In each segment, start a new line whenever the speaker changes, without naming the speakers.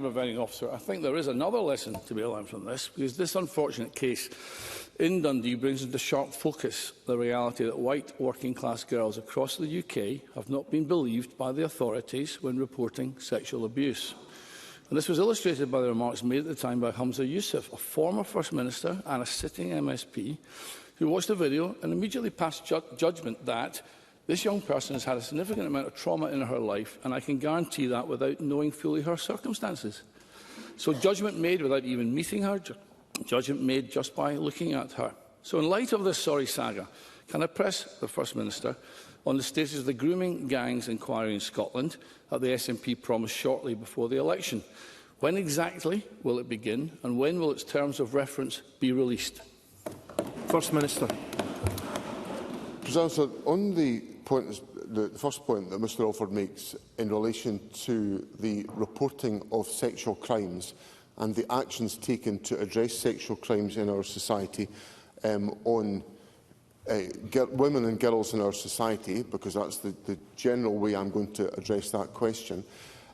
Presiding Officer, I think there is another lesson to be learned from this, because this unfortunate case in Dundee brings into sharp focus the reality that white working-class girls across the UK have not been believed by the authorities when reporting sexual abuse. And this was illustrated by the remarks made at the time by Humza Yousef, a former First Minister and a sitting MSP, who watched the video and immediately passed judgment that this young person has had a significant amount of trauma in her life, and I can guarantee that without knowing fully her circumstances. So judgment made without even meeting her, judgment made just by looking at her. So in light of this sorry saga, can I press the First Minister on the status of the grooming gangs inquiry in Scotland that the SNP promised shortly before the election? When exactly will it begin, and when will its terms of reference be released?
First Minister.
President, on the first point that Mr Offord makes in relation to the reporting of sexual crimes and the actions taken to address sexual crimes in our society on women and girls in our society, because that's the general way I'm going to address that question,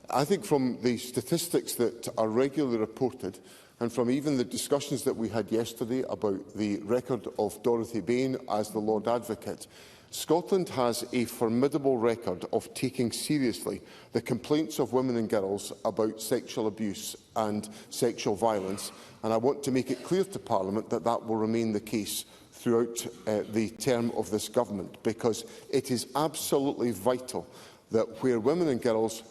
I think from the statistics that are regularly reported, and from even the discussions that we had yesterday about the record of Dorothy Bain as the Lord Advocate, Scotland has a formidable record of taking seriously the complaints of women and girls about sexual abuse and sexual violence, and I want to make it clear to Parliament that that will remain the case throughout the term of this government, because it is absolutely vital that where women and girls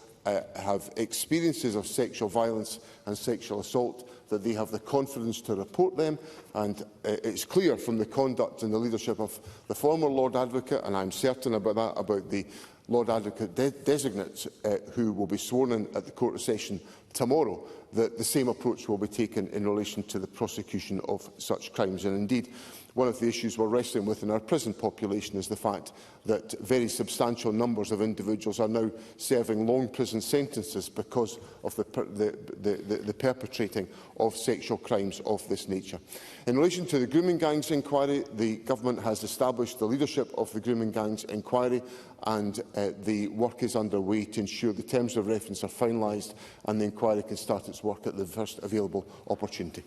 have experiences of sexual violence and sexual assault, that they have the confidence to report them. And it's clear from the conduct and the leadership of the former Lord Advocate, and I'm certain about that, about the Lord Advocate designate who will be sworn in at the Court of Session tomorrow, that the same approach will be taken in relation to the prosecution of such crimes. And indeed, one of the issues we're wrestling with in our prison population is the fact that very substantial numbers of individuals are now serving long prison sentences because of the perpetrating of sexual crimes of this nature. In relation to the grooming gangs inquiry, the Government has established the leadership of the grooming gangs inquiry, and the work is underway to ensure the terms of reference are finalised and the inquiry can start its work at the first available opportunity.